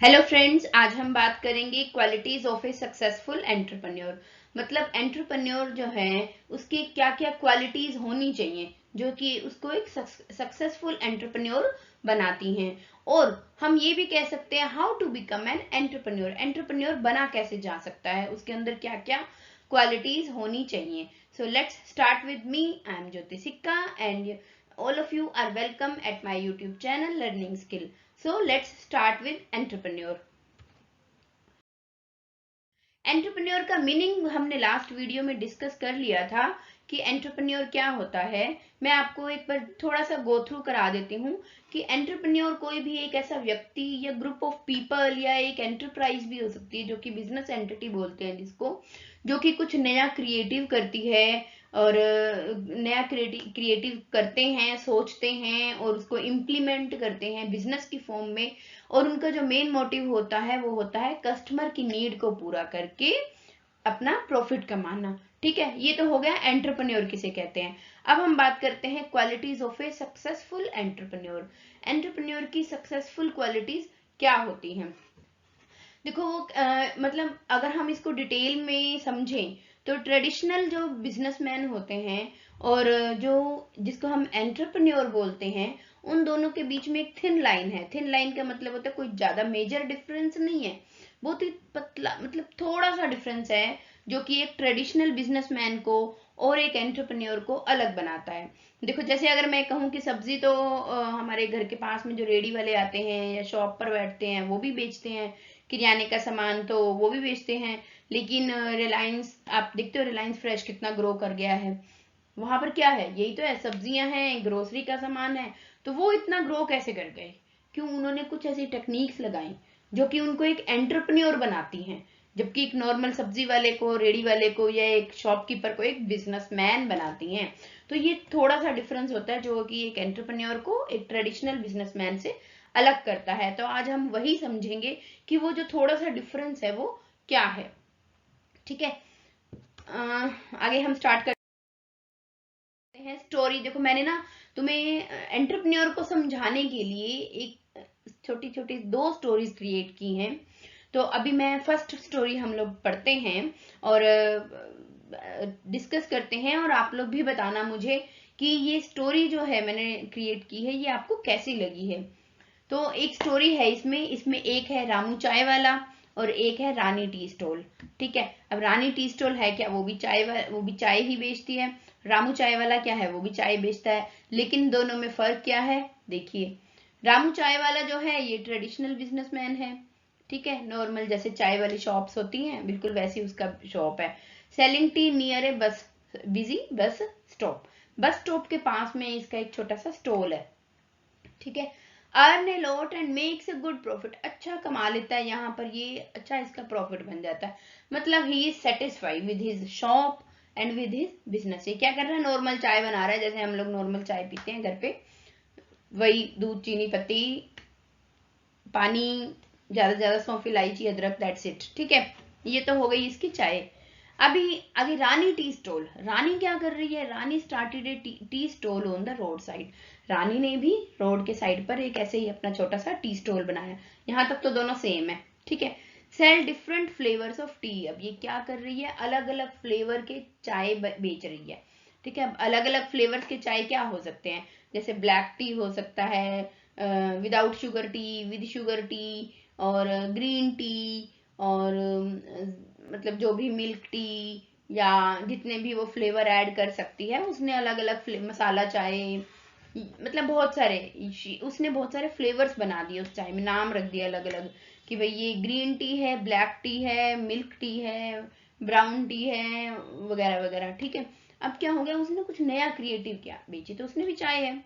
Hello friends, आज हम बात करेंगे qualities of A successful entrepreneur. मतलब एंटरप्रेन्योर जो है उसकी क्या क्या क्वालिटीज होनी चाहिए जो कि उसको एक सक्सेसफुल एंटरप्रेन्योर बनाती हैं। और हम ये भी कह सकते हैं how to become an entrepreneur. Entrepreneur बना कैसे जा सकता है, उसके अंदर क्या क्या क्वालिटीज होनी चाहिए। So let's start with me. I am Jyoti Sikka and all of you are welcome at my YouTube channel Learning Skill. So let's start with entrepreneur. Entrepreneur का मीनिंग हमने लास्ट वीडियो में डिस्कस कर लिया था कि एंटरप्रेन्योर क्या होता है। मैं आपको एक बार थोड़ा सा गो थ्रू करा देती हूँ कि एंटरप्रेन्योर कोई भी एक ऐसा व्यक्ति या ग्रुप ऑफ पीपल या एक एंटरप्राइज भी हो सकती है जो कि बिजनेस एंटिटी बोलते हैं जिसको, जो कि कुछ नया क्रिएटिव करती है और नया क्रिएटिव करते हैं, सोचते हैं और उसको इम्प्लीमेंट करते हैं बिजनेस की फॉर्म में। और उनका जो मेन मोटिव होता है वो होता है कस्टमर की नीड को पूरा करके अपना प्रॉफिट कमाना। ठीक है, ये तो हो गया एंटरप्रेन्योर किसे कहते हैं। अब हम बात करते हैं qualities of A successful entrepreneur. Entrepreneur की सक्सेसफुल क्वालिटीज क्या होती हैं। देखो वो मतलब अगर हम इसको डिटेल में समझें तो ट्रेडिशनल जो बिजनेसमैन होते हैं और जो जिसको हम एंटरप्रेन्योर बोलते हैं, उन दोनों के बीच में एक थिन लाइन है। थिन लाइन का मतलब होता है कोई ज्यादा मेजर डिफरेंस नहीं है, बहुत ही पतला, मतलब थोड़ा सा डिफरेंस है जो कि एक ट्रेडिशनल बिजनेसमैन को और एक एंटरप्रेन्योर को अलग बनाता है। देखो जैसे अगर मैं कहूँ कि सब्जी तो हमारे घर के पास में जो रेडी वाले आते हैं या शॉप पर बैठते हैं वो भी बेचते हैं, किराने का सामान तो वो भी बेचते हैं। लेकिन रिलायंस, आप देखते हो रिलायंस फ्रेश कितना ग्रो कर गया है। वहां पर क्या है, यही तो है, सब्जियां हैं, ग्रोसरी का सामान है। तो वो इतना ग्रो कैसे कर गए? क्यों? उन्होंने कुछ ऐसी टेक्निक्स लगाई जो कि उनको एक एंटरप्रेन्योर बनाती हैं, जबकि एक नॉर्मल सब्जी वाले को, रेडी वाले को या एक शॉपकीपर को एक बिजनेसमैन बनाती हैं। तो ये थोड़ा सा डिफरेंस होता है जो कि एक एंटरप्रेन्योर को एक ट्रेडिशनल बिजनेसमैन से अलग करता है। तो आज हम वही समझेंगे कि वो जो थोड़ा सा डिफरेंस है वो क्या है। ठीक है, आगे हम स्टार्ट करते हैं। स्टोरी देखो, मैंने ना तुम्हें एंटरप्रेन्योर को समझाने के लिए एक छोटी छोटी दो स्टोरीज क्रिएट की हैं। तो अभी मैं फर्स्ट स्टोरी हम लोग पढ़ते हैं और डिस्कस करते हैं, और आप लोग भी बताना मुझे कि ये स्टोरी जो है मैंने क्रिएट की है ये आपको कैसी लगी है। तो एक स्टोरी है इसमें इसमें एक है रामू चाय वाला और एक है रानी टी स्टॉल। ठीक है, अब रानी टी स्टॉल है क्या, वो भी चाय ही बेचती है। रामू चाय वाला क्या है, वो भी चाय बेचता है। लेकिन दोनों में फर्क क्या है, देखिए। रामू चाय वाला जो है ये ट्रेडिशनल बिजनेसमैन है। ठीक है, नॉर्मल जैसे चाय वाली शॉप्स होती हैं बिल्कुल वैसी उसका शॉप है। सेलिंग टी नियर ए बस, busy bus stop. Bus stop के पास में इसका एक छोटा सा स्टॉल है। ठीक है, earn a lot and makes a good profit. अच्छा कमा लेता है यहाँ पर, ये अच्छा इसका प्रॉफिट बन जाता है। मतलब he is satisfied with his shop and with his business. ये क्या कर रहा है, नॉर्मल चाय बना रहा है जैसे हम लोग नॉर्मल चाय पीते हैं घर पे, वही दूध, चीनी पत्ती, पानी, ज्यादा से ज्यादा सौंफ, इलायची, अदरक, दैट्स इट। ठीक है, ये तो हो गई इसकी चाय। अभी आगे रानी टी स्टॉल। रानी क्या कर रही है, Rani started a tea stall on the road side. Rani ने भी रोड के साइड पर एक ऐसे ही अपना छोटा सा टी स्टॉल बनाया। यहाँ तक तो दोनों सेम है। ठीक है, sell different flavours of tea. अब ये क्या कर रही है, अलग अलग फ्लेवर के चाय बेच रही है। ठीक है, अब अलग अलग फ्लेवर्स के चाय क्या हो सकते हैं, जैसे ब्लैक टी हो सकता है, without sugar T, with sugar T, और ग्रीन टी, और मतलब जो भी मिल्क टी, या जितने भी वो फ्लेवर ऐड कर सकती है उसने, अलग अलग मसाला चाय, मतलब बहुत सारे, उसने बहुत सारे फ्लेवर्स बना दिए उस चाय में, नाम रख दिया अलग अलग कि भाई ये ग्रीन टी है, ब्लैक टी है, मिल्क टी है, ब्राउन टी है, वगैरह वगैरह। ठीक है, अब क्या हो गया, उसने कुछ नया क्रिएटिव किया, बेची तो उसने भी चाय है।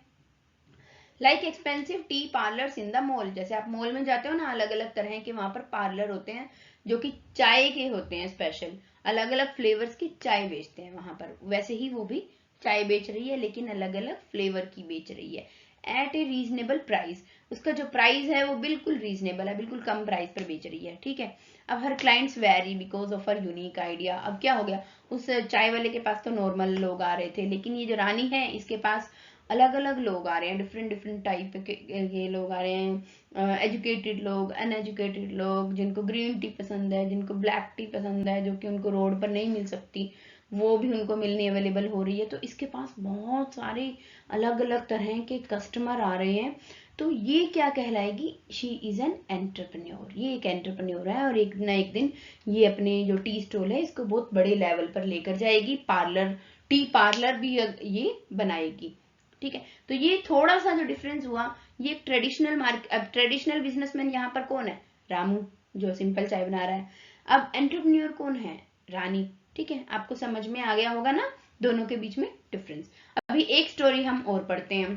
Like expensive T parlours in the mall. जैसे आप मॉल में जाते हो ना, अलग अलग तरह के वहां पर पार्लर होते हैं जो कि चाय के होते हैं स्पेशल, अलग अलग फ्लेवर्स की चाय बेचते हैं वहां पर, वैसे ही वो भी चाय बेच रही है लेकिन अलग अलग फ्लेवर की बेच रही है एट ए रीजनेबल प्राइस। उसका जो प्राइस है वो बिल्कुल रीजनेबल है, बिल्कुल कम प्राइस पर बेच रही है। ठीक है, अब हर clients very because of her unique idea. अब क्या हो गया, उस चाय वाले के पास तो नॉर्मल लोग आ रहे थे, लेकिन ये जो रानी है इसके पास अलग अलग लोग आ रहे हैं, डिफरेंट डिफरेंट टाइप के लोग आ रहे हैं, एजुकेटेड लोग, अनएजुकेटेड लोग, जिनको ग्रीन टी पसंद है, जिनको ब्लैक टी पसंद है, जो कि उनको रोड पर नहीं मिल सकती, वो भी उनको मिलनी अवेलेबल हो रही है। तो इसके पास बहुत सारे अलग अलग तरह के कस्टमर आ रहे हैं। तो ये क्या कहलाएगी, शी इज एन एंटरप्रेन्योर। ये एक एंटरप्रेन्योर है और एक ना एक दिन ये अपने जो टी स्टॉल है इसको बहुत बड़े लेवल पर लेकर जाएगी, पार्लर, टी पार्लर भी ये बनाएगी। ठीक है, तो ये थोड़ा सा जो डिफरेंस हुआ, ये ट्रेडिशनल अब ट्रेडिशनल बिजनेसमैन यहाँ पर कौन है, रामू, जो सिंपल चाय बना रहा है। अब एंटरप्रेन्योर कौन है, रानी। ठीक है, आपको समझ में आ गया होगा ना दोनों के बीच में डिफरेंस। अभी एक स्टोरी हम और पढ़ते हैं।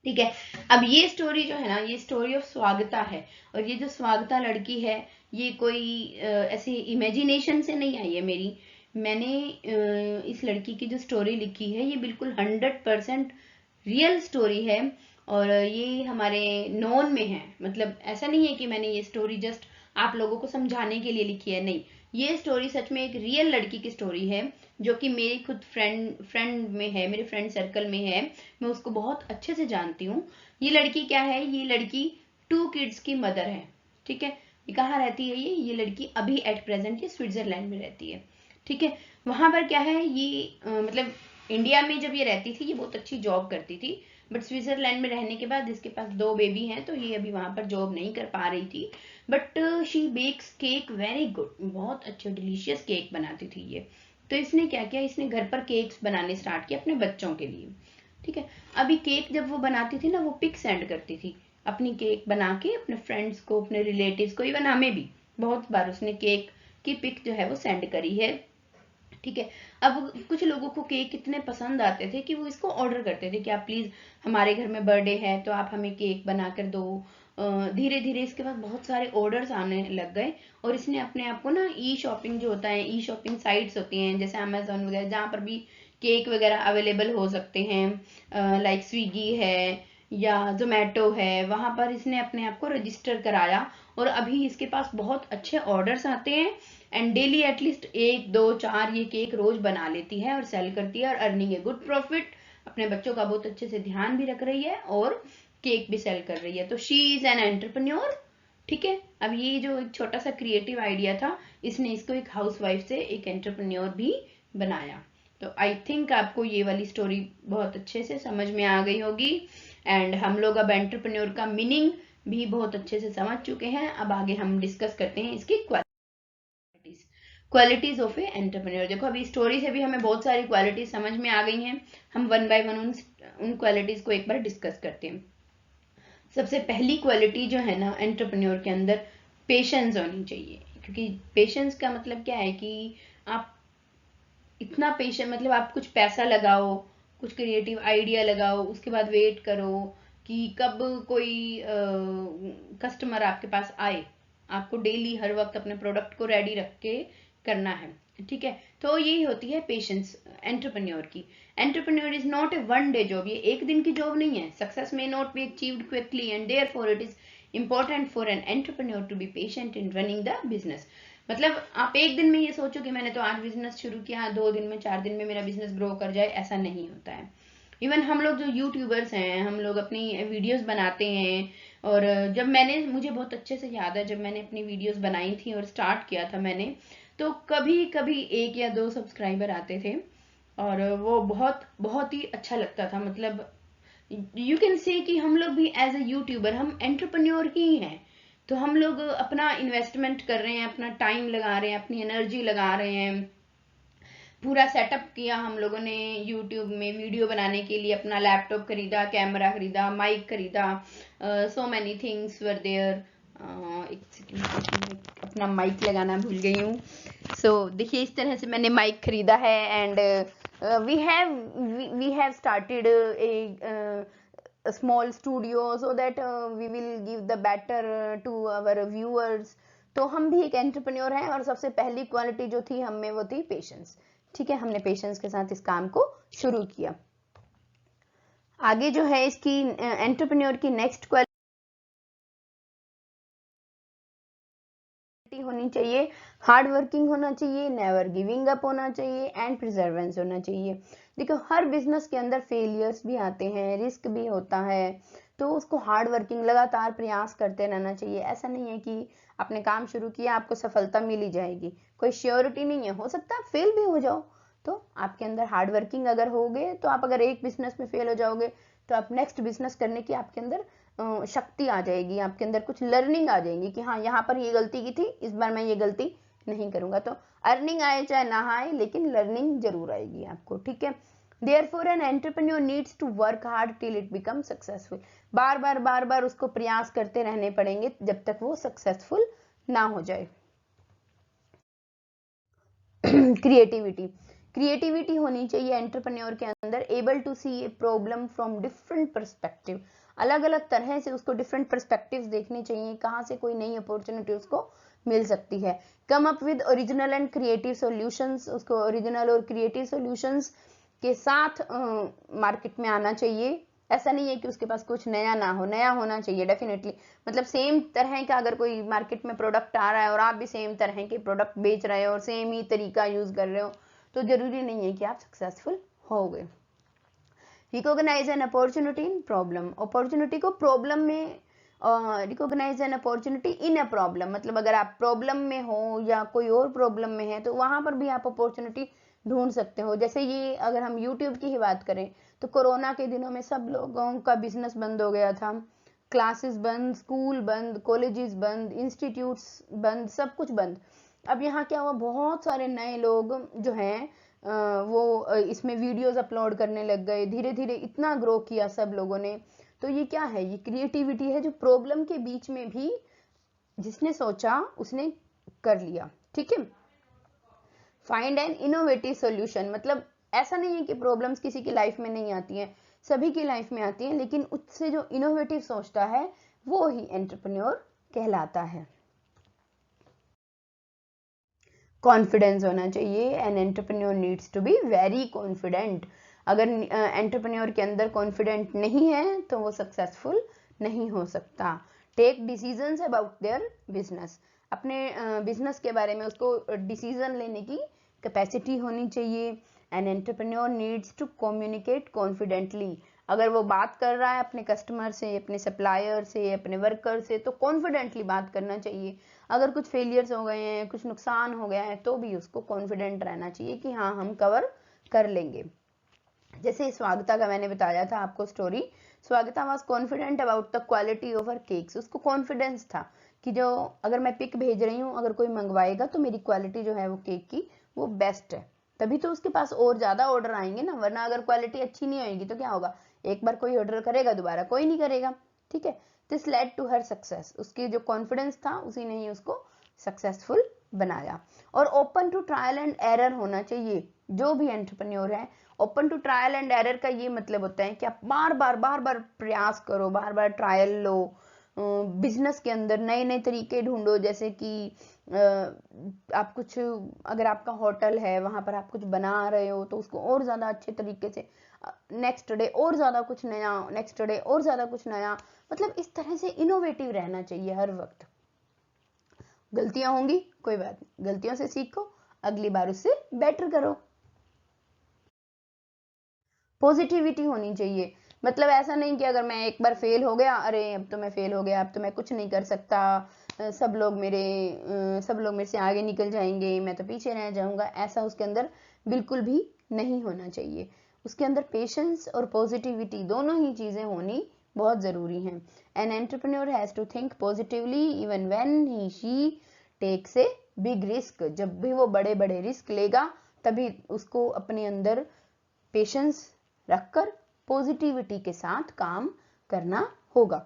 ठीक है, अब ये स्टोरी जो है ना, ये स्टोरी ऑफ स्वागता है। और ये जो स्वागता लड़की है, ये कोई ऐसे इमेजिनेशन से नहीं आई है मेरी। मैंने इस लड़की की जो स्टोरी लिखी है ये बिल्कुल 100% रियल स्टोरी है। और ये हमारे नॉन में है, मतलब ऐसा नहीं है कि मैंने ये स्टोरी जस्ट आप लोगों को समझाने के लिए लिखी है, नहीं, ये स्टोरी सच में एक रियल लड़की की स्टोरी है, जो कि मेरी खुद फ्रेंड में है, मेरे फ्रेंड सर्कल में है। मैं उसको बहुत अच्छे से जानती हूँ। ये लड़की क्या है, ये लड़की 2 किड्स की मदर है। ठीक है, ये कहाँ रहती है, ये लड़की अभी एट प्रेजेंट ये स्विट्जरलैंड में रहती है। ठीक है, वहां पर क्या है, ये मतलब इंडिया में जब ये रहती थी ये बहुत अच्छी जॉब करती थी, बट स्विट्जरलैंड में रहने के बाद इसके पास 2 बेबी हैं, तो ये अभी वहां पर जॉब नहीं कर पा रही थी। But she bakes cake very good, बहुत अच्छे डिलीशियस केक बनाती थी ये। तो इसने क्या किया, इसने घर पर केक्स बनाने स्टार्ट किए अपने बच्चों के लिए। ठीक है, अभी केक जब वो बनाती थी ना, वो पिक सेंड करती थी अपनी केक बना के अपने फ्रेंड्स को, अपने रिलेटिव्स को, इवन हमें भी बहुत बार उसने केक की पिक जो है वो सेंड करी है। ठीक है, अब कुछ लोगों को केक इतने पसंद आते थे कि वो इसको ऑर्डर करते थे कि आप प्लीज हमारे घर में बर्थडे है तो आप हमें केक बना कर दो। धीरे धीरे इसके बाद बहुत सारे ऑर्डर्स आने लग गए और इसने अपने आप को ना ई शॉपिंग जो होता है, ई शॉपिंग साइट्स होती हैं जैसे अमेजोन वगैरह, जहाँ पर भी केक वगैरह अवेलेबल हो सकते हैं, लाइक स्विगी है या जोमेटो है, वहां पर इसने अपने आप को रजिस्टर कराया। और अभी इसके पास बहुत अच्छे ऑर्डर्स आते हैं एंड डेली एटलीस्ट 1 2 4 ये केक रोज बना लेती है और सेल करती है और अर्निंग ए गुड प्रॉफिट। अपने बच्चों का बहुत अच्छे से ध्यान भी रख रही है और केक भी सेल कर रही है। तो शी इज एन एंटरप्रेन्योर। ठीक है, अब ये जो एक छोटा सा क्रिएटिव आइडिया था, इसने इसको एक हाउसवाइफ से एक एंटरप्रेन्योर भी बनाया। तो आई थिंक आपको ये वाली स्टोरी बहुत अच्छे से समझ में आ गई होगी एंड हम लोग अब एंटरप्रेन्योर का मीनिंग भी बहुत अच्छे से समझ चुके हैं। अब आगे हम डिस्कस करते हैं इसकी क्वालिटीज ऑफ ए एंटरप्रेन्योर। देखो अभी स्टोरी से भी हमें बहुत सारी क्वालिटीज समझ में आ गई हैं। हम वन बाय वन उन क्वालिटीज को एक बार डिस्कस करते हैं। सबसे पहली क्वालिटी जो है ना एंटरप्रेन्योर के अंदर, पेशेंस होनी चाहिए। क्योंकि पेशेंस का मतलब क्या है कि आप इतना पेशेंट, मतलब आप कुछ पैसा लगाओ, कुछ क्रिएटिव आइडिया लगाओ, उसके बाद वेट करो कि कब कोई कस्टमर आपके पास आए। आपको डेली हर वक्त अपने प्रोडक्ट को रेडी रख के करना है। ठीक है, तो यही होती है पेशेंस एंटरप्रेन्योर की। Entrepreneur is not a one day job, ये एक दिन की जॉब नहीं है। Success may not be achieved quickly and therefore it is important for an entrepreneur to be patient in running the business। मतलब आप एक दिन में ये सोचो कि मैंने तो आज बिजनेस शुरू किया, 2 दिन में 4 दिन में मेरा बिजनेस ग्रो कर जाए, ऐसा नहीं होता है। इवन हम लोग जो यूट्यूबर्स हैं, हम लोग अपनी वीडियोस बनाते हैं। और जब मैंने, मुझे बहुत अच्छे से याद है जब मैंने अपनी वीडियोस बनाई थी और स्टार्ट किया था मैंने, तो कभी कभी 1 या 2 सब्सक्राइबर आते थे और वो बहुत बहुत ही अच्छा लगता था। मतलब यू कैन से कि हम लोग भी एज ए यूट्यूबर हम एंटरप्रेन्योर ही हैं। तो हम लोग अपना इन्वेस्टमेंट कर रहे हैं, अपना टाइम लगा रहे हैं, अपनी एनर्जी लगा रहे हैं। पूरा सेटअप किया हम लोगों ने यूट्यूब में वीडियो बनाने के लिए, अपना लैपटॉप खरीदा, कैमरा खरीदा, माइक खरीदा, so many things were there. एक सेकंड, अपना माइक लगाना भूल गई हूँ। सो देखिए इस तरह से मैंने माइक खरीदा है and we have started a small studio so that we will give the better to our viewers। तो हम भी एक एंटरप्रेन्योर हैं और सबसे पहली क्वालिटी जो थी हम में वो थी पेशेंस। ठीक है, हमने पेशेंस के साथ इस काम को शुरू किया। आगे जो है इसकी एंटरप्रेन्योर की नेक्स्ट क्वालिटी होनी चाहिए, हार्ड वर्किंग होना चाहिए, नेवर गिविंग अप होना चाहिए एंड प्रिजर्वेंस होना चाहिए। देखो हर बिजनेस के अंदर फेलियर्स भी आते हैं, रिस्क भी होता है, तो उसको हार्ड वर्किंग लगातार प्रयास करते रहना चाहिए। ऐसा नहीं है कि आपने काम शुरू किया आपको सफलता मिल ही जाएगी, कोई श्योरिटी नहीं है, हो सकता है फेल भी हो जाओ। तो आपके अंदर हार्ड वर्किंग अगर होगे तो आप अगर एक बिजनेस में फेल हो जाओगे तो आप नेक्स्ट बिजनेस करने की आपके अंदर शक्ति आ जाएगी, आपके अंदर कुछ लर्निंग आ जाएगी कि हाँ यहाँ पर ये गलती की थी, इस बार मैं ये गलती नहीं करूंगा। तो अर्निंग आए चाहे ना आए लेकिन लर्निंग जरूर आएगी आपको, ठीक है। Therefore an entrepreneur needs to work hard till it becomes successful। बार बार उसको प्रयास करते रहने पड़ेंगे जब तक वो सक्सेसफुल ना हो जाए। क्रिएटिविटी होनी चाहिए एंटरप्रेन्योर के अंदर, able to see a problem from different perspective. अलग अलग तरह से उसको डिफरेंट पर्सपेक्टिव्स देखने चाहिए, कहाँ से कोई नई अपॉर्चुनिटी उसको मिल सकती है। Come up with original and creative solutions, उसको ओरिजिनल और क्रिएटिव सॉल्यूशंस के साथ मार्केट में आना चाहिए। ऐसा नहीं है कि उसके पास कुछ नया ना हो, नया होना चाहिए डेफिनेटली। मतलब सेम तरह का अगर कोई मार्केट में प्रोडक्ट आ रहा है और आप भी सेम तरह के प्रोडक्ट बेच रहे हो और सेम ही तरीका यूज कर रहे हो तो जरूरी नहीं है कि आप सक्सेसफुल होगे। Recognize an opportunity in problem, opportunity को प्रॉब्लम में recognize an opportunity in a problem, मतलब अगर आप प्रॉब्लम में हो या कोई और प्रॉब्लम में है तो वहां पर भी आप अपॉर्चुनिटी ढूंढ सकते हो। जैसे ये अगर हम यूट्यूब की ही बात करें तो कोरोना के दिनों में सब लोगों का बिजनेस बंद हो गया था, क्लासेस बंद, स्कूल बंद, कॉलेजेस बंद, इंस्टीट्यूट्स बंद, सब कुछ बंद। अब यहाँ क्या हुआ, बहुत सारे नए लोग जो हैं वो इसमें वीडियोस अपलोड करने लग गए, धीरे धीरे इतना ग्रो किया सब लोगों ने। तो ये क्या है, ये क्रिएटिविटी है जो प्रॉब्लम के बीच में भी जिसने सोचा उसने कर लिया, ठीक है। फाइंड एन इनोवेटिव सॉल्यूशन, मतलब ऐसा नहीं है कि प्रॉब्लम्स किसी की लाइफ में नहीं आती हैं, सभी की लाइफ में आती हैं, लेकिन उससे जो इनोवेटिव सोचता है वो ही एंटरप्रेन्योर कहलाता है। कॉन्फिडेंस होना चाहिए, an entrepreneur needs to be very confident. अगर एंटरप्रेन्योर के अंदर कॉन्फिडेंट नहीं है तो वो सक्सेसफुल नहीं हो सकता। Take decisions about their business, अपने बिजनेस के बारे में उसको डिसीजन लेने की कैपेसिटी होनी चाहिए। An entrepreneur needs to communicate confidently, अगर वो बात कर रहा है अपने कस्टमर से, अपने सप्लायर से, अपने वर्कर से, तो कॉन्फिडेंटली बात करना चाहिए। अगर कुछ फेलियर्स हो गए हैं, कुछ नुकसान हो गया है तो भी उसको कॉन्फिडेंट रहना चाहिए कि हाँ हम कवर कर लेंगे। जैसे स्वागता का मैंने बताया था आपको story, Swagata was confident about the quality of her cakes, उसको कॉन्फिडेंस था कि जो अगर मैं पिक भेज रही हूँ अगर कोई मंगवाएगा तो मेरी क्वालिटी जो है वो केक की वो बेस्ट है, तभी तो उसके पास और ज्यादा ऑर्डर आएंगे ना, वरना अगर क्वालिटी अच्छी नहीं होगी तो क्या होगा, एक बार कोई ऑर्डर करेगा दोबारा कोई नहीं करेगा, ठीक है। This led to her success, उसकी जो कॉन्फिडेंस था उसी ने ही उसको सक्सेसफुल बनाया। और open to trial and error होना चाहिए, जो भी एंटरप्रेन्योर है open to trial and error का ये मतलब होता है कि आप बार बार प्रयास करो, बार बार ट्रायल लो, बिजनेस के अंदर नए नए तरीके ढूंढो। जैसे कि आप कुछ, अगर आपका होटल है वहां पर आप कुछ बना रहे हो तो उसको और ज्यादा अच्छे तरीके से, नेक्स्ट डे और ज्यादा कुछ नया, नेक्स्ट डे और ज्यादा कुछ नया, मतलब इस तरह से इनोवेटिव रहना चाहिए हर वक्त। गलतियां होंगी कोई बात नहीं, गलतियों से सीखो, अगली बार उससे बेटर करो। पॉजिटिविटी होनी चाहिए, मतलब ऐसा नहीं कि अगर मैं एक बार फेल हो गया, अरे अब तो मैं फेल हो गया, अब तो मैं कुछ नहीं कर सकता, सब लोग मेरे से आगे निकल जाएंगे, मैं तो पीछे रह जाऊंगा, ऐसा उसके अंदर बिल्कुल भी नहीं होना चाहिए। उसके अंदर पेशेंस और पॉजिटिविटी दोनों ही चीजें होनी बहुत जरूरी हैं। An entrepreneur has to think positively even when he she takes a big risk, जब भी वो बड़े बड़े रिस्क लेगा तभी उसको अपने अंदर पेशेंस रखकर पॉजिटिविटी के साथ काम करना होगा।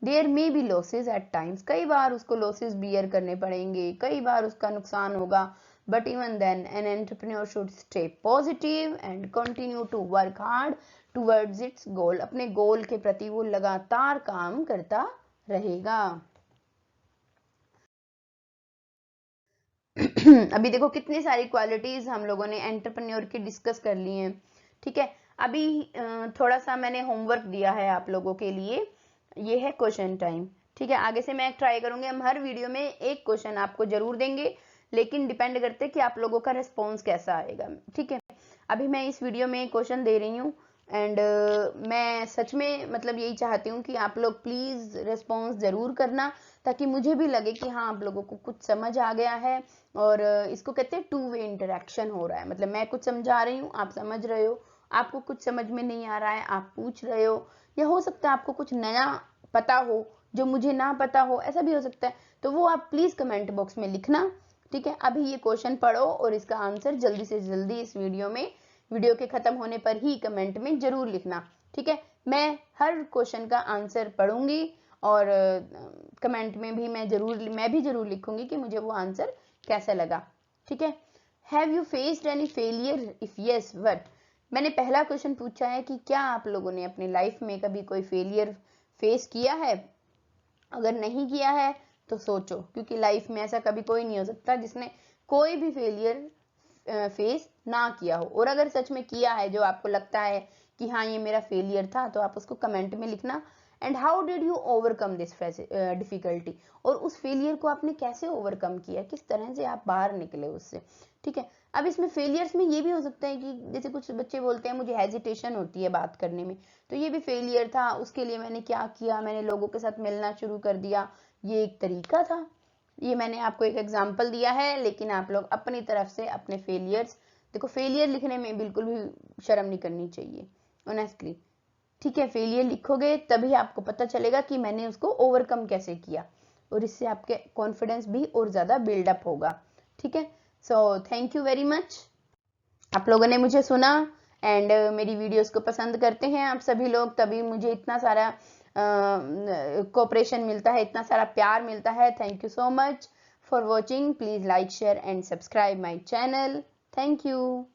There may be losses at times, कई बार उसको लॉसेज बियर करने पड़ेंगे, कई बार उसका नुकसान होगा, but even then an entrepreneur should stay positive and continue to work hard towards its goal, अपने गोल के प्रति वो लगातार काम करता रहेगा। अभी देखो कितनी सारी क्वालिटीज हम लोगों ने एंटरप्रेन्योर की डिस्कस कर ली हैं, ठीक है। अभी थोड़ा सा मैंने होमवर्क दिया है आप लोगों के लिए, ये है क्वेश्चन टाइम, ठीक है। आगे से मैं ट्राई करूंगी, हम हर वीडियो में एक क्वेश्चन आपको जरूर देंगे, लेकिन डिपेंड करते कि आप लोगों का रिस्पॉन्स कैसा आएगा, ठीक है। अभी मैं इस वीडियो में क्वेश्चन दे रही हूँ एंड मैं सच में मतलब यही चाहती हूँ कि आप लोग प्लीज़ रिस्पॉन्स ज़रूर करना, ताकि मुझे भी लगे कि हाँ आप लोगों को कुछ समझ आ गया है। और इसको कहते हैं 2 वे इंटरेक्शन हो रहा है, मतलब मैं कुछ समझा रही हूँ, आप समझ रहे हो, आपको कुछ समझ में नहीं आ रहा है, आप पूछ रहे हो, या हो सकता है आपको कुछ नया पता हो जो मुझे ना पता हो, ऐसा भी हो सकता है। तो वो आप प्लीज़ कमेंट बॉक्स में लिखना, ठीक है। अभी ये क्वेश्चन पढ़ो और इसका आंसर जल्दी से जल्दी इस वीडियो के खत्म होने पर ही कमेंट में जरूर लिखना, ठीक है। मैं हर क्वेश्चन का आंसर पढ़ूंगी और कमेंट में भी मैं भी जरूर लिखूंगी कि मुझे वो आंसर कैसा लगा, ठीक है। Have you faced any failure, if yes what. मैंने पहला क्वेश्चन पूछा है कि क्या आप लोगों ने अपनी लाइफ में कभी कोई फेलियर फेस किया है। अगर नहीं किया है तो सोचो, क्योंकि लाइफ में ऐसा कभी कोई नहीं हो सकता जिसने कोई भी फेलियर फेस ना किया हो। और अगर सच में किया है, जो आपको लगता है कि हाँ ये मेरा फेलियर था, तो आप उसको कमेंट में लिखना। And how did you overcome this difficulty, और उस फेलियर को आपने कैसे ओवरकम किया, किस तरह से आप बाहर निकले उससे, ठीक है। अब इसमें फेलियर्स में ये भी हो सकता है कि जैसे कुछ बच्चे बोलते हैं मुझे हेजिटेशन होती है बात करने में, तो ये भी फेलियर था। उसके लिए मैंने क्या किया, मैंने लोगों के साथ मिलना शुरू कर दिया, ये एक तरीका था। ये मैंने आपको एक एग्जांपल दिया है, लेकिन आप लोग अपनी तरफ से अपने फेलियर्स, देखो फेलियर लिखने में बिल्कुल भी शर्म नहीं करनी चाहिए, ऑनेस्टली, ठीक है। फेलियर लिखोगे तभी आपको पता चलेगा कि मैंने उसको ओवरकम कैसे किया, और इससे आपके कॉन्फिडेंस भी और ज्यादा बिल्डअप होगा, ठीक है। So thank you very much, आप लोगों ने मुझे सुना एंड मेरी वीडियोस को पसंद करते हैं आप सभी लोग, तभी मुझे इतना सारा कोऑपरेशन मिलता है, इतना सारा प्यार मिलता है। Thank you so much for watching, please like share and subscribe my channel. Thank you.